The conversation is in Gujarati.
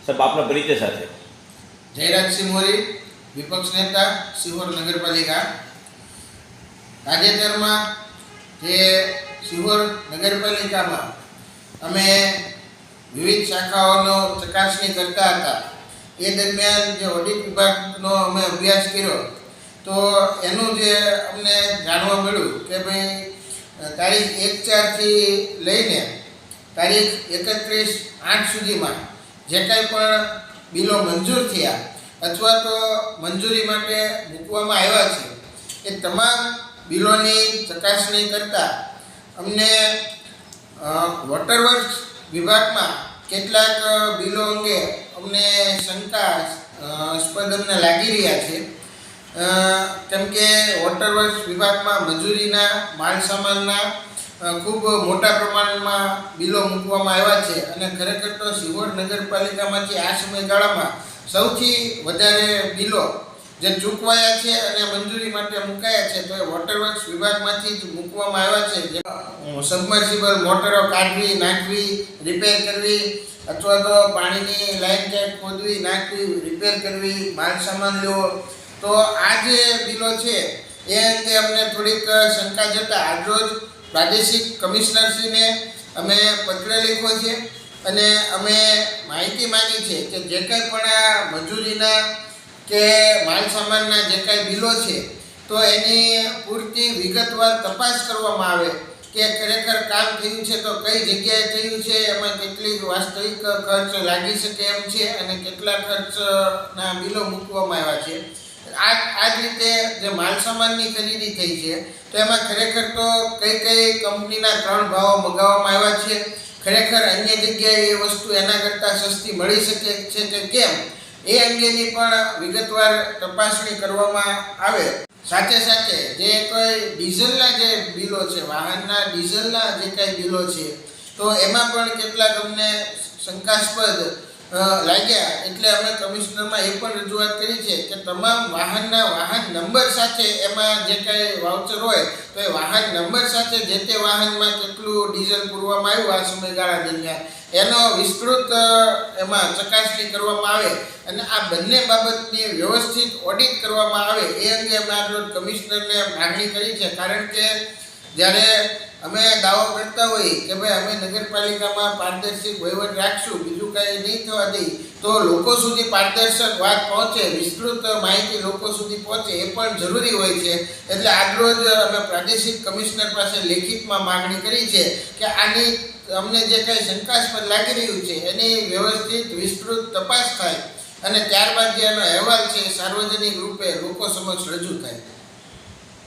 સાહેબ આપના પરિચય સાથે. જયરાજસિંહ મોરી, વિપક્ષ નેતા, સિહોર નગરપાલિકા. તાજેતરમાં જે સિહોર નગરપાલિકામાં અમે વિવિધ શાખાઓનો ચકાસણી કરતા હતા, એ દરમિયાન જે ઓડિટ વિભાગનો અમે અભ્યાસ કર્યો તો એનું જે અમને જાણવા મળ્યું કે ભાઈ તારીખ 1/4થી લઈને તારીખ 31/8 સુધીમાં જે કાંઈ પણ બિલો મંજૂર થયા અથવા તો મંજૂરી માટે મૂકવામાં આવ્યા છે એ તમામ બિલોની ચકાસણી કરતાં અમને વોટર વર્ક્સ વિભાગમાં કેટલાક બિલો અંગે અમને શંકાસ્પદ અમને લાગી રહ્યા છે. કેમ કે વોટર વર્ક્સ વિભાગમાં મજૂરીના માલ સામાનના ખૂબ મોટા પ્રમાણમાં બિલો મૂકવામાં આવ્યા છે અને ખરેખર તો સિહોર નગરપાલિકામાંથી આ સમયગાળામાં સૌથી વધારે બિલો જે ચૂકવાયા છે અને મંજૂરી માટે મુકાયા છે તો એ વોટર વર્ક્સ વિભાગમાંથી જ મૂકવામાં આવ્યા છે. જે સબમર્સિબલ મોટરો કાઢવી, નાખવી, રિપેર કરવી અથવા તો પાણીની લાઈન ક્યાંક ખોદવી, નાખવી, રિપેર કરવી, માલ સામાન લેવો, તો આ જે બિલો છે એ અંગે અમને થોડીક શંકા જતા આજરોજ પ્રાદેશિક કમિશનરશ્રીને અમે પત્ર લખ્યો છે અને અમે માહિતી માંગી છે કે જે કંઈ પણ આ મંજૂરીના કે માલ સામાનના જે કાંઈ બિલો છે તો એની પૂરતી વિગતવાર તપાસ કરવામાં આવે કે ખરેખર કામ થયું છે તો કઈ જગ્યાએ થયું છે, એમાં કેટલી વાસ્તવિક ખર્ચ લાગી શકે એમ છે અને કેટલા ખર્ચના બિલો મૂકવામાં આવ્યા છે. આ જ રીતે જે માલ સામાનની ખરીદી થઈ છે તો એમાં ખરેખર તો કઈ કઈ કંપનીના 3 ભાવો મગાવવામાં આવ્યા છે, ખરેખર અન્ય જગ્યાએ એ વસ્તુ એના કરતાં સસ્તી મળી શકે છે કે કેમ, એ અંગેની પણ વિગતવાર તપાસણી કરવામાં આવે. સાથે સાથે જે કોઈ ડીઝલના જે બિલો છે, વાહનના ડીઝલના જે કાંઈ બિલો છે તો એમાં પણ કેટલાક અમને શંકાસ્પદ લાગ્યા, એટલે અમે કમિશનરમાં એ પણ રજૂઆત કરી છે કે તમામ વાહનના વાહન નંબર સાથે એમાં જે કાંઈ વાઉચર હોય તો એ વાહન નંબર સાથે જે તે વાહનમાં કેટલું ડીઝલ પૂરવામાં આવ્યું આ સમયગાળા દરમિયાન એનો વિસ્તૃત એમાં ચકાસણી કરવામાં આવે અને આ બંને બાબતની વ્યવસ્થિત ઓડિટ કરવામાં આવે એ અંગે અમે આજરોજ કમિશનરને માગણી કરી છે. કારણ કે જ્યારે અમે દાવો કરતા હોઈએ કે ભાઈ અમે નગરપાલિકામાં પારદર્શક વહીવટ રાખશું, બીજું કાંઈ નહીં થવા દઈએ, તો લોકો સુધી પારદર્શક વાત પહોંચે, વિસ્તૃત માહિતી લોકો સુધી પહોંચે એ પણ જરૂરી હોય છે. એટલે આજરોજ અમે પ્રાદેશિક કમિશનર પાસે લેખિતમાં માગણી કરી છે કે આની અમને જે કાંઈ શંકાસ્પદ લાગી રહ્યું છે એની વ્યવસ્થિત વિસ્તૃત તપાસ થાય અને ત્યારબાદ જે એનો અહેવાલ છે સાર્વજનિક રૂપે લોકો સમક્ષ રજૂ થાય.